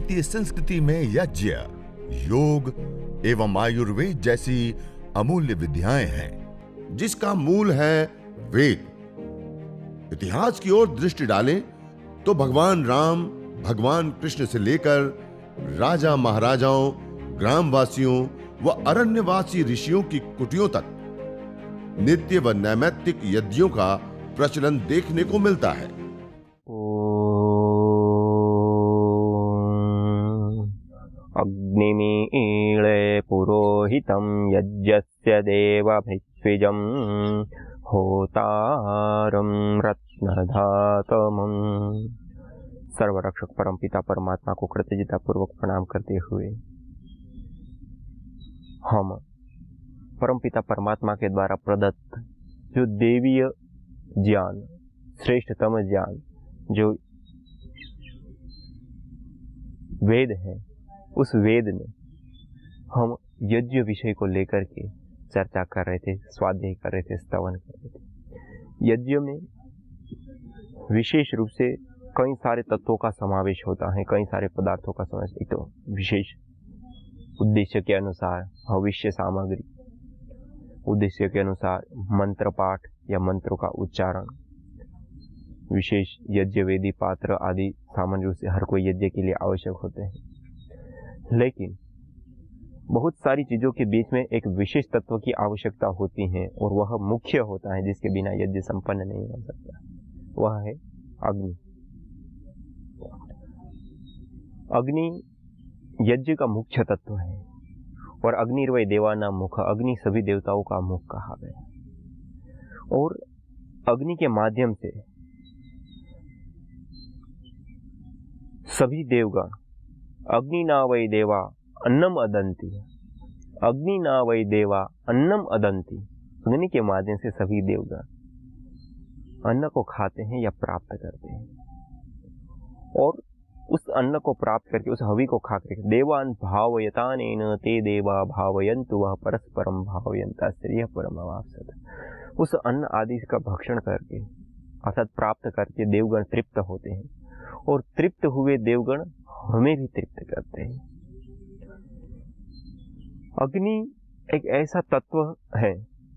भारतीय संस्कृति में यज्ञ, योग एवं आयुर्वेद जैसी अमूल्य विद्याएं हैं, जिसका मूल है वेद। इतिहास की ओर दृष्टि डालें तो भगवान राम, भगवान कृष्ण से लेकर राजा महाराजाओं, ग्रामवासियों व अरण्यवासी ऋषियों की कुटियों तक नित्य व नैमित्तिक यज्ञों का प्रचलन देखने को मिलता है। अग्निमीळे पुरोहितं यज्ञस्य देवभृत्विजं होतारं रत्नधातमं। सर्वरक्षक परमपिता परमात्मा को कृतज्ञता पूर्वक प्रणाम करते हुए हम परमपिता परमात्मा के द्वारा प्रदत्त जो देवीय ज्ञान, श्रेष्ठतम ज्ञान जो वेद है, उस वेद में हम यज्ञ विषय को लेकर के चर्चा कर रहे थे, स्वाध्याय कर रहे थे, स्तवन कर रहे थे। यज्ञ में विशेष रूप से कई सारे तत्वों का समावेश होता है, कई सारे पदार्थों का समावेश। एक तो विशेष उद्देश्य के अनुसार भविष्य सामग्री, उद्देश्य के अनुसार मंत्र पाठ या मंत्रों का उच्चारण, विशेष यज्ञ वेदी पात्र आदि सामान्य रूप से हर कोई यज्ञ के लिए आवश्यक होते हैं। लेकिन बहुत सारी चीजों के बीच में एक विशेष तत्व की आवश्यकता होती है और वह मुख्य होता है, जिसके बिना यज्ञ संपन्न नहीं हो सकता। वह है अग्नि। अग्नि यज्ञ का मुख्य तत्व है और अग्निर्वै देवानां मुख, अग्नि सभी देवताओं का मुख कहा गया। और अग्नि के माध्यम से सभी देवगण अग्नि ना वै देवा अन्नम अदंती, अग्नि ना वै देवा अन्नम अदंती, अग्नि के माध्यम से सभी देवगण अन्न को खाते हैं या प्राप्त करते हैं। और उस अन्न को प्राप्त करके, उस हवि को खा करके देवान भावयतानेन ते देवा भावयन्तु वह परस्परम भावयन्ता श्रेय परमवाप्स्यथ। उस अन्न आदि का भक्षण करके अर्थात प्राप्त करके देवगण तृप्त होते हैं और तृप्त हुए देवगण हमें भी तृप्त करते हैं। अग्नि एक ऐसा तत्व है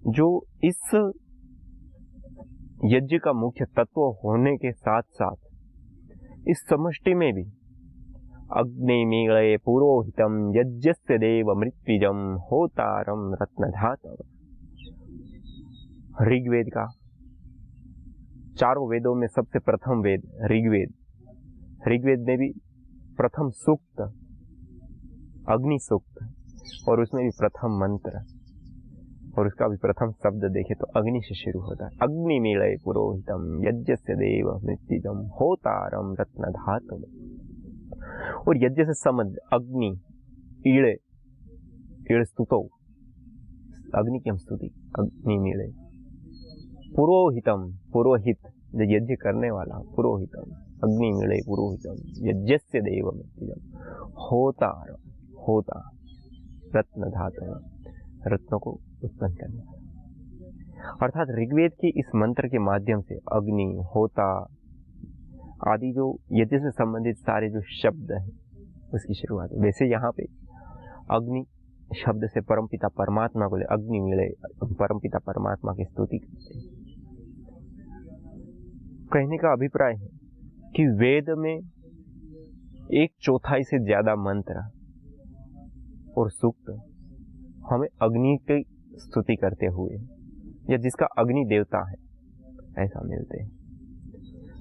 जो इस यज्ञ का मुख्य तत्व होने के साथ साथ इस समष्टि में भी अग्निमीळे पुरोहितं यज्ञस्य देवमृत्विजं होतारं रत्नधातवम्। ऋग्वेद का, चारों वेदों में सबसे प्रथम वेद ऋग्वेद, ऋग्वेद में भी प्रथम सूक्त अग्नि सूक्त और उसमें भी प्रथम मंत्र और उसका भी प्रथम शब्द देखे तो अग्नि से शुरू होता है। अग्निमीळे पुरोहितं यज्ञस्य देवमृत्विजं होतारं रत्नधातवम्। और यज्ञ से संबंध अग्नि, ईळे, ईळ स्तुतो, अग्नि की हम स्तुति, अग्निमीळे पुरोहितं, पुरोहित जो यज्ञ करने वाला, पुरोहितं अग्निमीळे पुरोहितं यज्ञस्य देवमृत्विजं होतारं, होता रत्न धातु, रत्नों को उत्पन्न करने वाला। अर्थात ऋग्वेद के इस मंत्र के माध्यम से अग्नि, होता आदि जो यज्ञ से संबंधित सारे जो शब्द हैं उसकी शुरुआत है। वैसे यहाँ पे अग्नि शब्द से परमपिता परमात्मा को ले अग्निमीळे, परमपिता परमात्मा की स्तुति करते हैं। कहने का अभिप्राय है कि वेद में 1/4 से ज्यादा मंत्र और सूक्त हमें अग्नि की स्तुति करते हुए या जिसका अग्नि देवता है ऐसा मिलते हैं।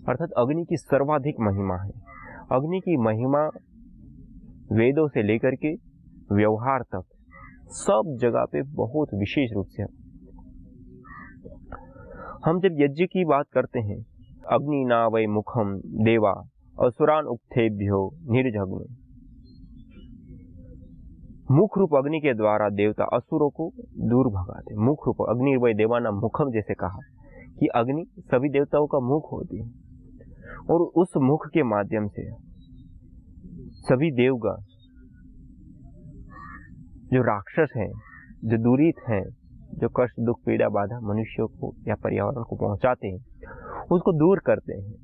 अर्थात अग्नि की सर्वाधिक महिमा है। अग्नि की महिमा वेदों से लेकर के व्यवहार तक सब जगह पे बहुत विशेष रूप से हम जब यज्ञ की बात करते हैं, अग्नि ना वै मुखम देवा असुरान उक्थेभ्यो निर्जग्न, मुख रूप अग्नि के द्वारा देवता असुरों को दूर भगाते। मुख रूप अग्नि वै देवाना मुखम, जैसे कहा कि अग्नि सभी देवताओं का मुख होती है और उस मुख के माध्यम से सभी देवगण जो राक्षस हैं, जो दूरित हैं, जो कष्ट दुख पीड़ा बाधा मनुष्यों को या पर्यावरण को पहुंचाते हैं, उसको दूर करते हैं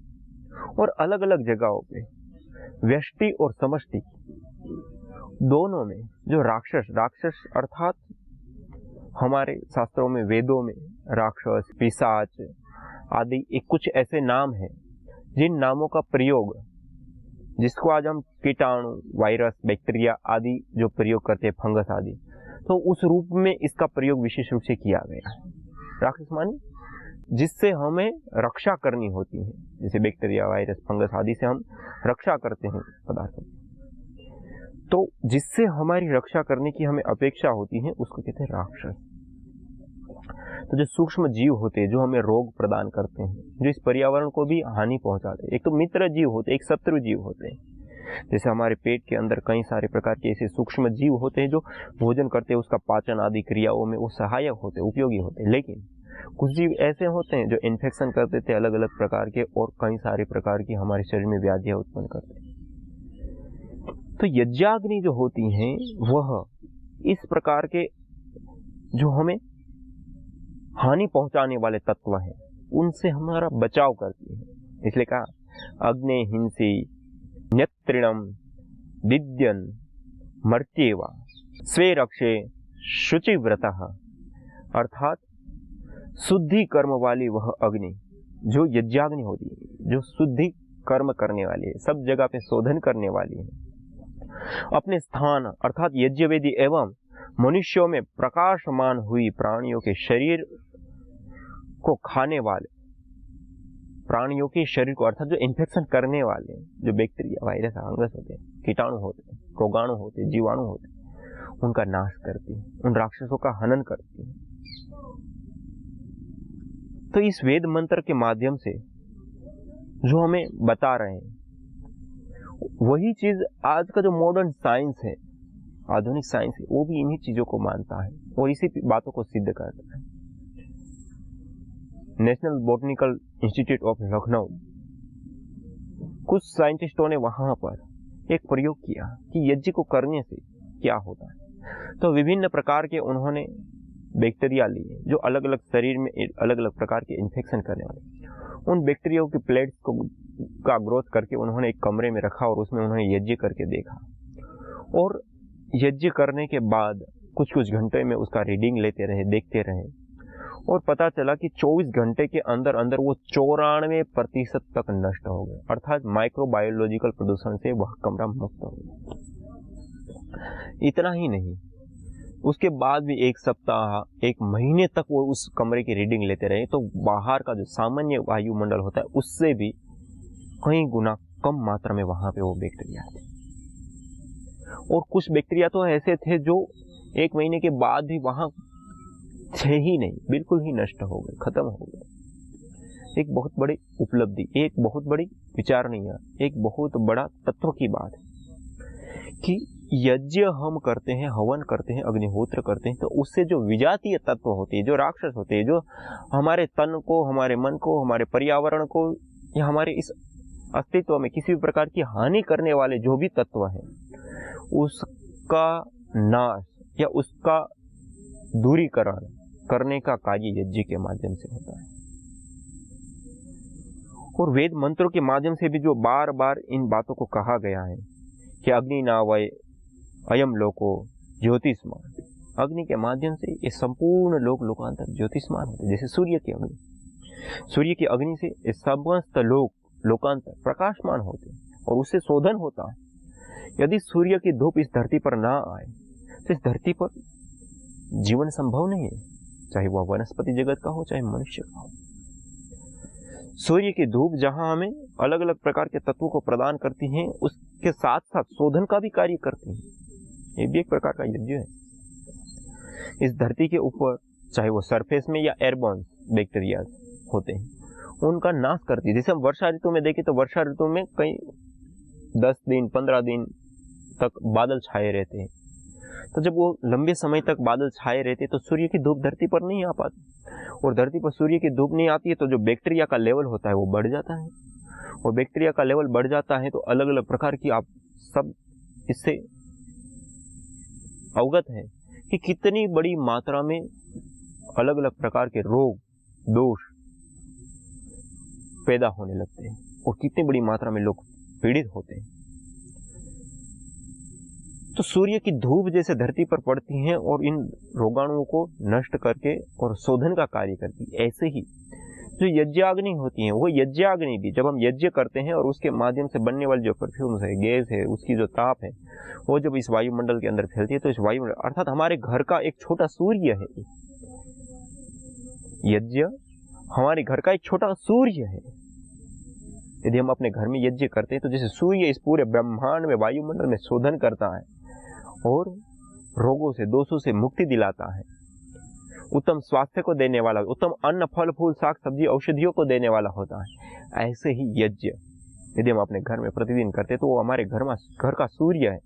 और अलग अलग जगहों पे व्यष्टि और समष्टि दोनों में जो राक्षस अर्थात हमारे शास्त्रों में, वेदों में राक्षस, पिशाच आदि एक कुछ ऐसे नाम हैं जिन नामों का प्रयोग, जिसको आज हम कीटाणु, वायरस, बैक्टीरिया आदि जो प्रयोग करते हैं, फंगस आदि, तो उस रूप में इसका प्रयोग विशेष रूप से किया गया है। राक्षस मानी जिससे हमें रक्षा करनी होती है, जैसे बैक्टीरिया, वायरस, फंगस आदि से हम रक्षा करते हैं पदार्थों की, तो जिससे हमारी रक्षा करने की हमें अपेक्षा होती है उसको कहते हैं राक्षस। तो जो सूक्ष्म जीव होते हैं, जो हमें रोग प्रदान करते हैं, जो इस पर्यावरण को भी हानि पहुंचाते हैं, एक तो मित्र जीव होते हैं, एक शत्रु जीव होते हैं। जैसे हमारे पेट के अंदर कई सारे प्रकार के ऐसे सूक्ष्म जीव होते हैं जो भोजन करते हैं, उसका पाचन आदि क्रियाओं में वो सहायक होते हैं, उपयोगी होते हैं। लेकिन कुछ जीव ऐसे होते हैं जो इन्फेक्शन कर देते हैं अलग अलग प्रकार के, और कई सारे प्रकार की हमारे शरीर में व्याधियां उत्पन्न करते हैं। तो यज्ञाग्नि जो होती हैं वह इस प्रकार के जो हमें हानि पहुंचाने वाले तत्व हैं उनसे हमारा बचाव करती है। इसलिए कहा अग्ने हिंसी न्यत्रिणम दिद्यन मर्त्येवा स्वे रक्षे शुचिव्रतः, अर्थात शुद्धि कर्म वाली वह अग्नि जो यज्ञाग्नि होती है, जो शुद्धि कर्म करने वाली है, सब जगह पे शोधन करने वाली है, अपने स्थान अर्थात यज्ञवेदी एवं मनुष्यों में प्रकाशमान हुई प्राणियों के शरीर को खाने वाले, प्राणियों के शरीर को अर्थात जो इन्फेक्शन करने वाले, जो बैक्टीरिया, वायरस, फंगस होते हैं, कीटाणु होते हैं, रोगाणु होते हैं, जीवाणु होते हैं, उनका नाश करती है, उन राक्षसों का हनन करती है। तो इस वेद मंत्र के माध्यम से जो हमें बता रहे हैं वही चीज आज का जो मॉडर्न साइंस है, आधुनिक साइंस है, वो भी इन्हीं चीजों को मानता है और इसी बातों को सिद्ध करता है। National botanical institute of Lucknow, कुछ साइंटिस्टों ने वहां पर एक प्रयोग किया कि यज्ञ को करने से क्या होता है। तो विभिन्न प्रकार के उन्होंने बैक्टीरिया लिए जो अलग अलग शरीर में अलग अलग प्रकार के इन्फेक्शन करने वाले, उन बैक्टीरिया की प्लेट्स को का ग्रोथ करके उन्होंने एक कमरे में रखा और उसमें उन्होंने यज्ञ करके देखा। और यज्ञ करने के बाद कुछ कुछ घंटे में उसका रीडिंग लेते रहे, देखते रहे, और पता चला कि 24 घंटे के अंदर अंदर वो 94% तक नष्ट हो गए, अर्थात माइक्रोबायोलॉजिकल प्रदूषण से वह कमरा मुक्त हो गया। इतना ही नहीं, उसके बाद भी 1 सप्ताह, 1 महीने तक वो उस कमरे की रीडिंग लेते रहे, तो बाहर का जो सामान्य वायुमंडल होता है उससे भी कई गुना कम मात्रा में वहां पे वो बैक्टीरिया थे। और कुछ बैक्टीरिया तो ऐसे थे जो 1 महीने के बाद भी वहां थे ही नहीं, बिल्कुल ही नष्ट हो गए, खत्म हो गए। एक बहुत बड़ी उपलब्धि, एक बहुत बड़ी विचारणीय, एक बहुत बड़ा तत्व की बात है कि यज्ञ हम करते हैं, हवन करते हैं, अग्निहोत्र करते हैं, तो उससे जो विजातीय तत्व होते हैं, जो राक्षस होते हैं, जो हमारे तन को, हमारे मन को, हमारे पर्यावरण को या हमारे इस अस्तित्व में किसी भी प्रकार की हानि करने वाले जो भी तत्व हैं, उसका नाश या उसका दूरीकरण करने का कार्य यज्ञ के माध्यम से होता है। और वेद मंत्रों के माध्यम से भी जो बार बार इन बातों को कहा गया है कि अग्नि नावय अयम लोको ज्योतिष्मान, अग्नि के माध्यम से ये संपूर्ण लोक लोकांतर ज्योतिष्मान होते, जैसे सूर्य की अग्नि, सूर्य की अग्नि से ये समस्त लोक लोकांतर प्रकाशमान होते और उससे शोधन होता है। यदि सूर्य की धूप इस धरती पर ना आए तो इस धरती पर जीवन संभव नहीं है, चाहे वह वनस्पति जगत का हो, चाहे मनुष्य का हो। सूर्य की धूप जहां हमें अलग अलग प्रकार के तत्वों को प्रदान करती हैं, उसके साथ साथ शोधन का भी कार्य करती हैं। ये भी एक प्रकार का यज्ञ है। इस धरती के ऊपर चाहे वो सरफेस में या एयरबॉर्न बैक्टीरिया होते हैं, उनका नाश करती है। जैसे हम वर्षा ऋतु में देखें तो वर्षा ऋतु में कई 10 दिन 15 दिन तक बादल छाए रहते हैं। तो जब वो लंबे समय तक बादल छाए रहते तो सूर्य की धूप धरती पर नहीं आ पाती, और धरती पर सूर्य की धूप नहीं आती है तो जो बैक्टीरिया का लेवल होता है वो बढ़ जाता है, और बैक्टीरिया का लेवल बढ़ जाता है तो अलग अलग प्रकार की, आप सब इससे अवगत हैं कि कितनी बड़ी मात्रा में अलग अलग प्रकार के रोग दोष पैदा होने लगते हैं और कितनी बड़ी मात्रा में लोग पीड़ित होते हैं। तो सूर्य की धूप जैसे धरती पर पड़ती हैं और इन रोगाणुओं को नष्ट करके और शोधन का कार्य करती है। ऐसे ही जो यज्ञाग्नि होती है, वो यज्ञाग्नि भी जब हम यज्ञ करते हैं और उसके माध्यम से बनने वाली जो परफ्यूम्स है, गैस है, उसकी जो ताप है, वो जब इस वायुमंडल के अंदर फैलती है तो इस वायुमंडल अर्थात हमारे घर का एक छोटा सूर्य है। यज्ञ हमारे घर का एक छोटा सूर्य है। यदि हम अपने घर में यज्ञ करते हैं तो जैसे सूर्य इस पूरे ब्रह्मांड में वायुमंडल में शोधन करता है और रोगों से, दोषों से मुक्ति दिलाता है, उत्तम स्वास्थ्य को देने वाला, उत्तम अन्न, फल फूल, साग सब्जी, औषधियों को देने वाला होता है। ऐसे ही यज्ञ यदि हम अपने घर में प्रतिदिन करते तो वो हमारे घर का सूर्य है।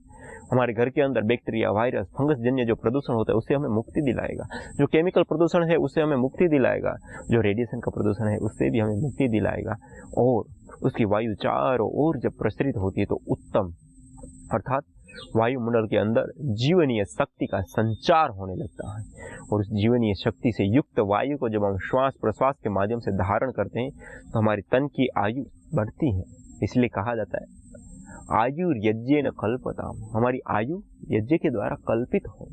हमारे घर के अंदर बैक्टीरिया, वायरस, फंगस जन्य जो प्रदूषण होता है उससे हमें मुक्ति दिलाएगा। जो केमिकल प्रदूषण है उससे हमें मुक्ति दिलाएगा। जो रेडिएशन का प्रदूषण है उससे भी हमें मुक्ति दिलाएगा। और उसकी वायु चारों ओर जब प्रसरित होती है तो उत्तम अर्थात वायुमंडल के अंदर जीवनीय शक्ति का संचार होने लगता है। और उस जीवनीय शक्ति से युक्त वायु को जब हम श्वास प्रश्वास के माध्यम से धारण करते हैं तो हमारे तन की आयु बढ़ती है। इसलिए कहा जाता है आयुर्यज्ञेन कल्पताम, हमारी आयु यज्ञ के द्वारा कल्पित हो,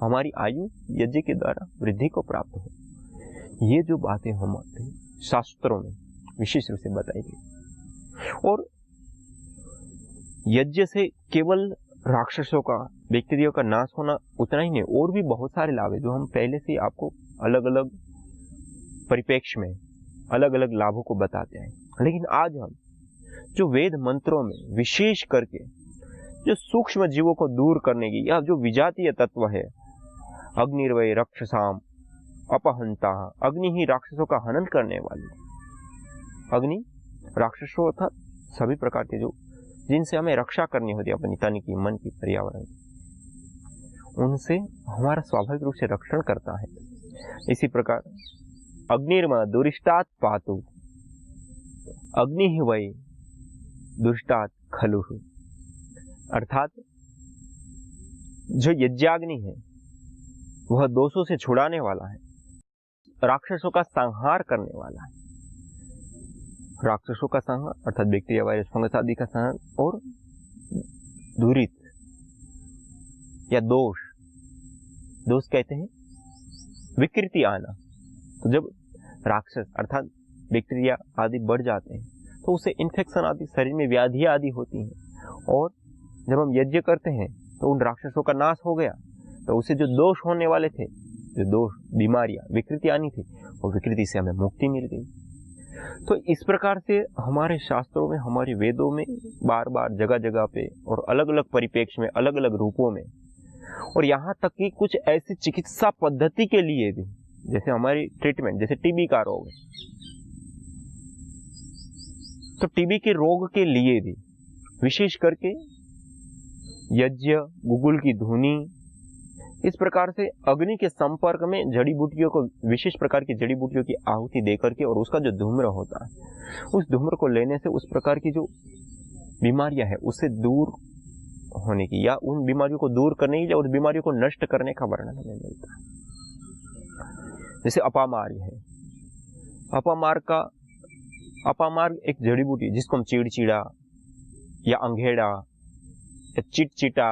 हमारी आयु यज्ञ के द्वारा वृद्धि को प्राप्त हो। ये जो बातें हमारे शास्त्रों में विशेष रूप से बताई गई। और यज्ञ से केवल राक्षसों का, बैक्टीरिया का नाश होना उतना ही नहीं, और भी बहुत सारे लाभ है जो हम पहले से आपको अलग अलग परिप्रेक्ष्य में अलग अलग लाभों को बताते हैं। लेकिन आज हम जो वेद मंत्रों में विशेष करके जो सूक्ष्म जीवों को दूर करने की या जो विजातीय तत्व है, अग्निर्वय रक्षसाम अपहंता, अग्नि ही राक्षसों का हनन करने वाली। अग्नि राक्षसों अर्थात सभी प्रकार के जो जिनसे हमें रक्षा करनी होती है अपनी तन की, मन की, पर्यावरण की, उनसे हमारा स्वाभाविक रूप से रक्षण करता है। इसी प्रकार अग्निर्मा दुरिष्टात् पातु, अग्नि ही वै दुष्टात् खलु, अर्थात जो यज्ञाग्नि है वह दोषों से छुड़ाने वाला है, राक्षसों का संहार करने वाला है। राक्षसों का संहार अर्थात बैक्टीरिया, वायरस, फंगस आदि का संहार, और दुरित या दोष, दोष कहते हैं विकृति आना। तो जब राक्षस अर्थात बैक्टीरिया आदि बढ़ जाते हैं तो उससे इन्फेक्शन आदि, शरीर में व्याधियां आदि होती हैं। और जब हम यज्ञ करते हैं तो उन राक्षसों का नाश हो गया, तो उससे जो दोष होने वाले थे, जो दोष, बीमारियां, विकृति आनी थी, वो विकृति से हमें मुक्ति मिल गई। तो इस प्रकार से हमारे शास्त्रों में, हमारे वेदों में बार बार जगह जगह पे और अलग अलग परिप्रेक्ष्य में, अलग अलग रूपों में, और यहाँ तक कि कुछ ऐसी चिकित्सा पद्धति के लिए भी, जैसे हमारी ट्रीटमेंट, जैसे टीबी का रोग है, तो टीबी के रोग के लिए भी विशेष करके यज्ञ, गुगुल की धुनी, इस प्रकार से अग्नि के संपर्क में जड़ी बूटियों को, विशेष प्रकार की जड़ी बूटियों की आहुति देकर के, और उसका जो धूम्र होता है उस धूम्र को लेने से उस प्रकार की जो बीमारियां है उससे दूर होने की, या उन बीमारियों को दूर करने की, या उस बीमारियों को नष्ट करने का वर्णन हमें मिलता है। जैसे अपामार्ग है, अपामार्ग एक जड़ी बूटी जिसको हम चिड़चिड़ा या अंघेड़ा या चिटचिटा,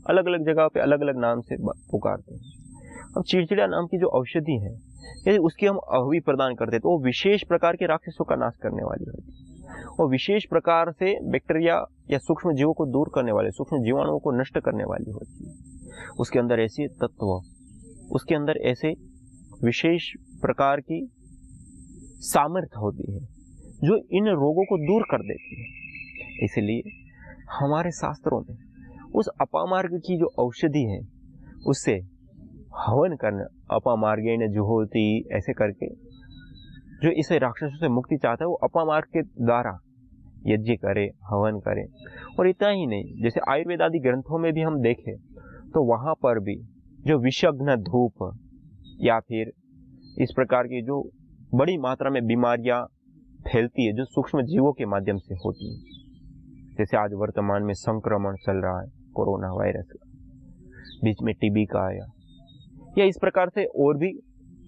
अलग अलग जगह पे अलग अलग नाम से पुकारते हैं। अब चिड़चिड़ा नाम की जो औषधि है, यदि उसकी हम अहवी प्रदान करते तो वो विशेष प्रकार के राक्षसों का नाश करने वाली होती है, और विशेष प्रकार से बैक्टीरिया या सूक्ष्म जीवों को दूर करने वाले, सूक्ष्म जीवाणुओं को नष्ट करने वाली होती है। उसके अंदर ऐसे तत्व, उसके अंदर ऐसे विशेष प्रकार की सामर्थ्य होती है जो इन रोगों को दूर कर देती है। इसलिए हमारे शास्त्रों में उस अपामार्ग की जो औषधि है उससे हवन करना, अपामार्गेण जुहोति, ऐसे करके जो इसे राक्षसों से मुक्ति चाहता है वो अपामार्ग के द्वारा यज्ञ करे, हवन करे। और इतना ही नहीं, जैसे आयुर्वेद आदि ग्रंथों में भी हम देखें तो वहां पर भी जो विषग्न धूप या फिर इस प्रकार की जो बड़ी मात्रा में बीमारियां फैलती है जो सूक्ष्म जीवों के माध्यम से होती है, जैसे आज वर्तमान में संक्रमण चल रहा है कोरोना वायरस का, बीच में टीबी का आया, या इस प्रकार से और भी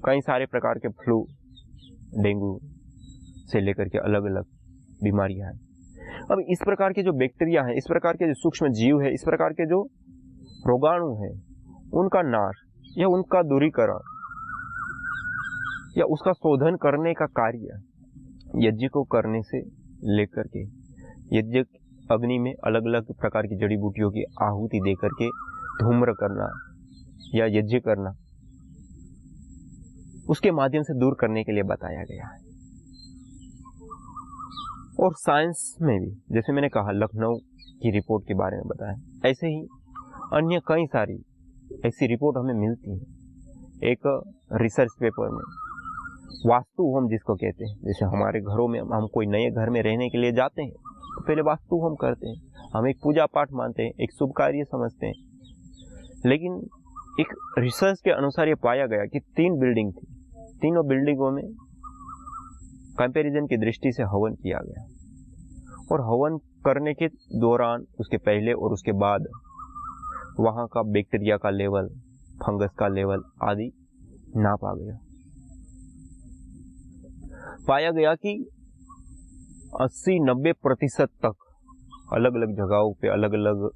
कई सारे प्रकार के फ्लू, डेंगू से लेकर के अलग अलग बीमारियां हैं। अब इस प्रकार के जो बैक्टीरिया हैं, इस प्रकार के जो सूक्ष्म जीव है, इस प्रकार के जो रोगाणु हैं उनका नाश या उनका दूरीकरण या उसका शोधन करने का कार्य यज्ञ को करने से लेकर के यज्ञ अग्नि में अलग अलग प्रकार की जड़ी बूटियों की आहुति देकर के धूम्र करना या यज्ञ करना, उसके माध्यम से दूर करने के लिए बताया गया है। और साइंस में भी, जैसे मैंने कहा लखनऊ की रिपोर्ट के बारे में बताया, ऐसे ही अन्य कई सारी ऐसी रिपोर्ट हमें मिलती है। एक रिसर्च पेपर में वास्तु होम जिसको कहते हैं, जैसे हमारे घरों में हम कोई नए घर में रहने के लिए जाते हैं तो पहले वास्तु होम करते हैं, हम एक पूजा पाठ मानते हैं, एक शुभ कार्य समझते हैं। लेकिन एक रिसर्च के अनुसार ये पाया गया कि 3 बिल्डिंग थी, तीनों बिल्डिंगों में कंपैरिजन की दृष्टि से हवन किया गया और हवन करने के दौरान, उसके पहले और उसके बाद वहाँ का बैक्टीरिया का लेवल, फंगस का लेवल आदि नापा गया। पाया गया कि 80-90% तक अलग अलग जगहों पे अलग अलग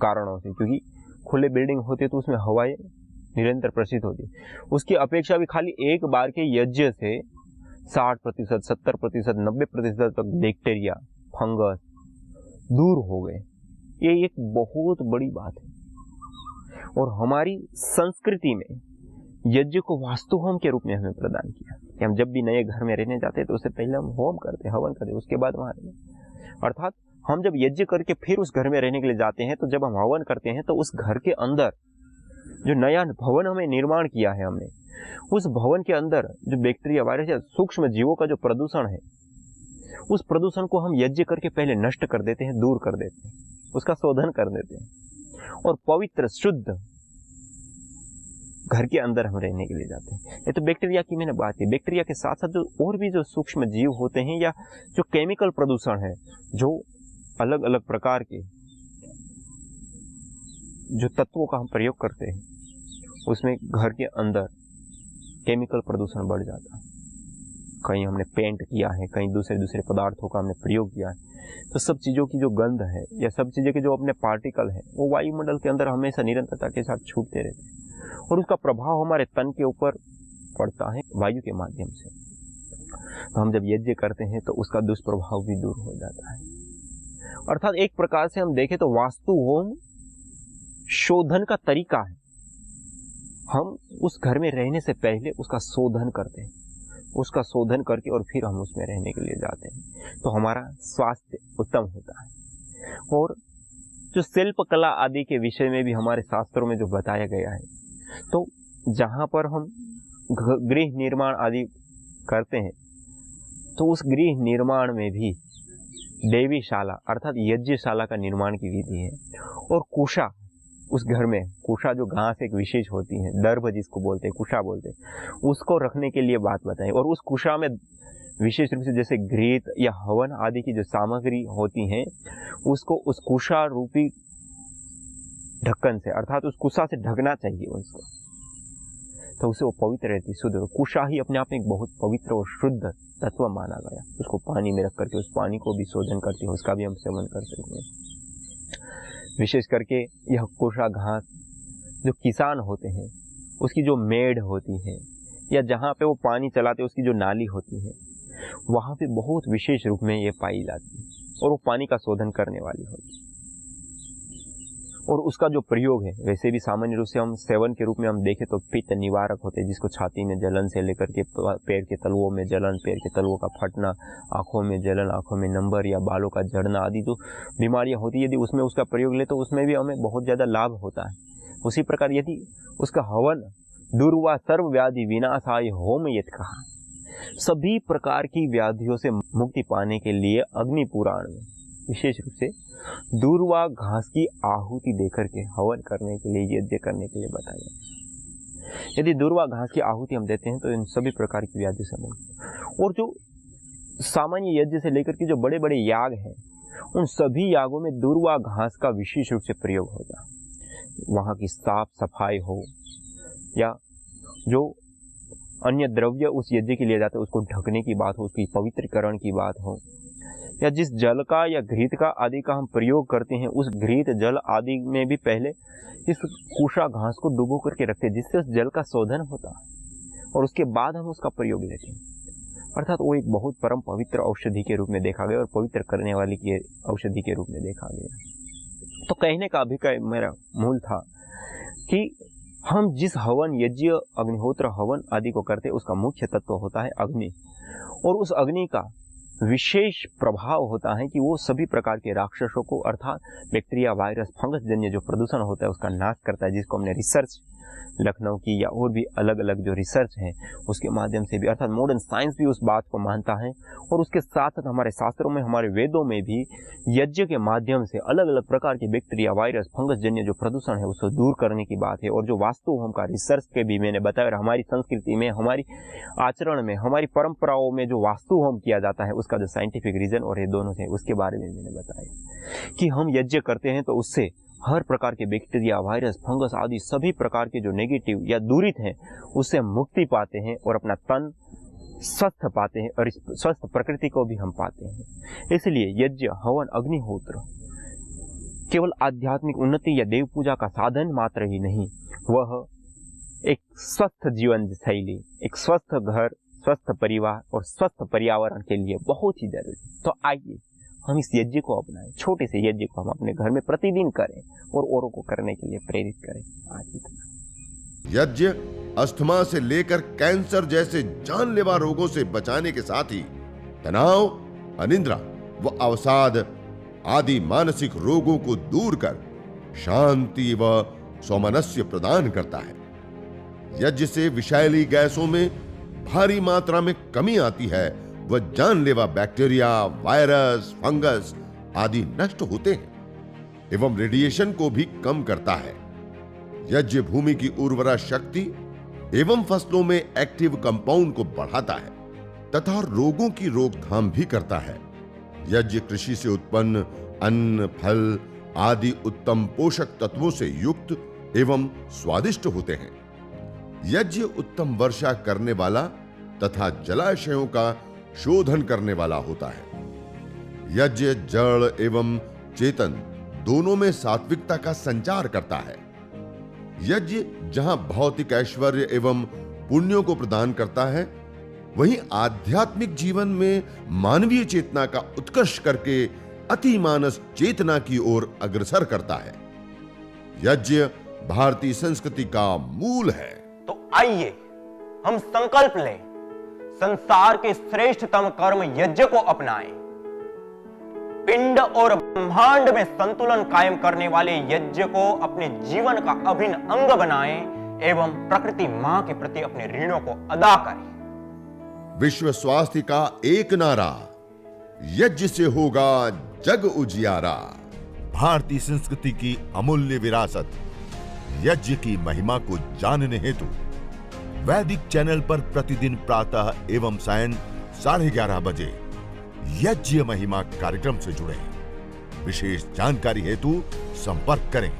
कारणों से, क्योंकि खुले बिल्डिंग होते तो उसमें हवाएं निरंतर प्रसारित होती, उसकी अपेक्षा भी खाली एक बार के यज्ञ से 60%, 70%, 90% तक बैक्टीरिया, फंगस दूर हो गए। ये एक बहुत बड़ी बात है और हमारी संस्कृति में यज्ञ को वास्तु होम के रूप में हमें प्रदान किया कि हम जब भी नए घर में रहने जाते हैं तो उससे पहले हम होम करते, हवन करते, उसके बाद वहां रहते। अर्थात हम जब यज्ञ करके फिर उस घर में रहने के लिए जाते हैं तो जब हम हवन करते हैं तो उस घर के अंदर जो नया भवन हमें निर्माण किया है हमने, उस भवन के अंदर जो बैक्टीरिया, वायरस या सूक्ष्म जीवों का जो प्रदूषण है, उस प्रदूषण को हम यज्ञ करके पहले नष्ट कर देते हैं, दूर कर देते हैं, उसका शोधन कर देते हैं और पवित्र शुद्ध घर के अंदर हम रहने के लिए जाते हैं। ये तो बैक्टीरिया की मैंने बात की। बैक्टीरिया के साथ साथ जो और भी जो सूक्ष्म जीव होते हैं या जो केमिकल प्रदूषण है, जो अलग अलग प्रकार के जो तत्वों का हम प्रयोग करते हैं, उसमें घर के अंदर केमिकल प्रदूषण बढ़ जाता है। कहीं हमने पेंट किया है, कहीं दूसरे पदार्थों का हमने प्रयोग किया है, तो सब चीज़ों की जो गंध है या सब चीज़ों के जो अपने पार्टिकल है वो वायुमंडल के अंदर हमेशा निरंतरता के साथ छूटते रहते हैं और उसका प्रभाव हमारे तन के ऊपर पड़ता है वायु के माध्यम से। तो हम जब यज्ञ करते हैं तो उसका दुष्प्रभाव भी दूर हो जाता है। अर्थात एक प्रकार से हम देखें तो वास्तु होम शोधन का तरीका है। हम उस घर में रहने से पहले उसका शोधन करते हैं, उसका शोधन करके और फिर हम उसमें रहने के लिए जाते हैं, तो हमारा स्वास्थ्य उत्तम होता है। और जो शिल्प कला आदि के विषय में भी हमारे शास्त्रों में जो बताया गया है, तो जहाँ पर हम गृह निर्माण आदि करते हैं तो उस गृह निर्माण में भी देवीशाला अर्थात यज्ञशाला का निर्माण की विधि है। और कुशा, उस घर में कुशा जो घास एक विशेष होती है, दर्भ जिसको बोलते हैं, कुशा बोलते हैं, उसको रखने के लिए बात बताई। और उस कुशा में विशेष रूप से जैसे घृत या हवन आदि की जो सामग्री होती हैं, उसको उस कुशा रूपी ढक्कन से अर्थात उस कुशा से ढकना चाहिए उसको, तो उसे वो पवित्र रहती, शुद्ध। कुशा ही अपने आप में एक बहुत पवित्र और शुद्ध तत्व माना गया। उसको पानी में रख करके उस पानी को भी शोधन करती है, उसका भी हम सेवन कर सकते हैं। विशेष करके यह कुशा घास जो किसान होते हैं उसकी जो मेड़ होती है या जहाँ पे वो पानी चलाते उसकी जो नाली होती है, वहाँ पे बहुत विशेष रूप में ये पाई जाती है और वो पानी का शोधन करने वाली होती है। और उसका जो प्रयोग है, वैसे भी सामान्य रूप से हम सेवन के रूप में हम देखें तो पित्त निवारक होते हैं, जिसको छाती में जलन से लेकर के पैर के तलवों में जलन, पैर के तलवों का फटना, आंखों में जलन, आंखों में नंबर या बालों का झड़ना आदि जो बीमारियां होती है, यदि उसमें उसका प्रयोग ले तो उसमें भी हमें बहुत ज़्यादा लाभ होता है। उसी प्रकार यदि उसका हवन दुर्वा सर्व व्याधि विनाशाय होम यत कहा, सभी प्रकार की व्याधियों से मुक्ति पाने के लिए अग्नि पुराण में विशेष रूप से दूर्वा घास की आहुति देकर के हवन करने के लिए, यज्ञ करने के लिए बताया। यदि दूर्वा घास की आहुति हम देते हैं तो इन सभी प्रकार की व्याधि से मुक्त। और जो सामान्य यज्ञ से लेकर के जो बड़े बड़े याग हैं, उन सभी यागों में दूर्वा घास का विशेष रूप से प्रयोग होता है। वहाँ की साफ सफाई हो या जो अन्य द्रव्य उस यज्ञ के लिए जाते हैं उसको ढकने की बात हो, उसकी पवित्रीकरण की बात हो, या जिस जल का या घृत का आदि का हम प्रयोग करते हैं, उस घृत जल आदि में भी पहले इस कुशा घास को डुबो करके रखते हैं, जिससे उस जल का शोधन होता है और उसके बाद हम उसका प्रयोग लेते हैं। अर्थात वो एक बहुत परम पवित्र औषधि के रूप में देखा गया और पवित्र करने वाली की औषधि के रूप में देखा गया। तो कहने का अभिप्राय मेरा मूल था कि हम जिस हवन, यज्ञ, अग्निहोत्र हवन आदि को करते, उसका मुख्य तत्व होता है अग्नि, और उस अग्नि का विशेष प्रभाव होता है कि वो सभी प्रकार के राक्षसों को, अर्थात बैक्टीरिया, वायरस, फंगस जन्य जो प्रदूषण होता है उसका नाश करता है, जिसको हमने रिसर्च लखनऊ की या और भी अलग अलग जो रिसर्च है उसके माध्यम से भी, अर्थात मॉडर्न साइंस भी उस बात को मानता है। और उसके साथ साथ हमारे शास्त्रों में, हमारे वेदों में भी यज्ञ के माध्यम से अलग अलग प्रकार के बैक्टीरिया, वायरस, फंगस जन्य जो प्रदूषण है उसको दूर करने की बात है। और जो वास्तु होम का रिसर्च के भी मैंने बताया, हमारी संस्कृति में, हमारी आचरण में, हमारी परंपराओं में जो वास्तु होम किया जाता है उसका जो साइंटिफिक रीजन और ये दोनों थे उसके बारे में मैंने बताया कि हम यज्ञ करते हैं तो उससे हर प्रकार के बैक्टीरिया, वायरस, फंगस आदि सभी प्रकार के जो नेगेटिव या दूरित हैं उससे हम मुक्ति पाते हैं और अपना तन स्वस्थ पाते हैं और इस स्वस्थ प्रकृति को भी हम पाते हैं। इसलिए यज्ञ, हवन, अग्निहोत्र केवल आध्यात्मिक उन्नति या देव पूजा का साधन मात्र ही नहीं, वह एक स्वस्थ जीवन शैली, एक स्वस्थ घर, स्वस्थ परिवार और स्वस्थ पर्यावरण के लिए बहुत ही जरूरी। तो आइए हम इस यज्ञ को अपनाएं, छोटे से यज्ञ को हम अपने घर में प्रतिदिन करें और औरों को करने के लिए प्रेरित करें। आज इतना। यज्ञ अस्थमा से लेकर कैंसर जैसे जानलेवा रोगों से बचाने के साथ ही तनाव, अनिद्रा व अवसाद आदि मानसिक रोगों को दूर कर शांति व सौमनस्य प्रदान करता है। यज्ञ से विषैली गैसों में भारी मात्रा में कमी आती है व जानलेवा बैक्टीरिया, वायरस, फंगस आदि नष्ट होते हैं एवं रेडिएशन को भी कम करता है। यज्ञ भूमि की उर्वरा शक्ति एवं फसलों में एक्टिव कंपाउंड को बढ़ाता है तथा रोगों की रोकथाम भी करता है। यज्ञ कृषि से उत्पन्न अन्न, फल आदि उत्तम पोषक तत्वों से युक्त एवं स्वादिष्ट होते हैं। यज्ञ उत्तम वर्षा करने वाला तथा जलाशयों का शोधन करने वाला होता है। यज्ञ जड़ एवं चेतन दोनों में सात्विकता का संचार करता है। यज्ञ जहां भौतिक ऐश्वर्य एवं पुण्यों को प्रदान करता है, वहीं आध्यात्मिक जीवन में मानवीय चेतना का उत्कर्ष करके अति मानस चेतना की ओर अग्रसर करता है। यज्ञ भारतीय संस्कृति का मूल है। तो आइए हम संकल्प लें, संसार के श्रेष्ठतम कर्म यज्ञ को अपनाएं। पिंड और ब्रह्मांड में संतुलन कायम करने वाले यज्ञ को अपने जीवन का अभिन्न अंग बनाएं एवं प्रकृति मां के प्रति अपने ऋणों को अदा करें। विश्व स्वास्थ्य का एक नारा, यज्ञ से होगा जग उजियारा। भारतीय संस्कृति की अमूल्य विरासत यज्ञ की महिमा को जानने हेतु वैदिक चैनल पर प्रतिदिन प्रातः एवं सायं 11:30 बजे यज्ञ महिमा कार्यक्रम से जुड़े। विशेष जानकारी हेतु संपर्क करें।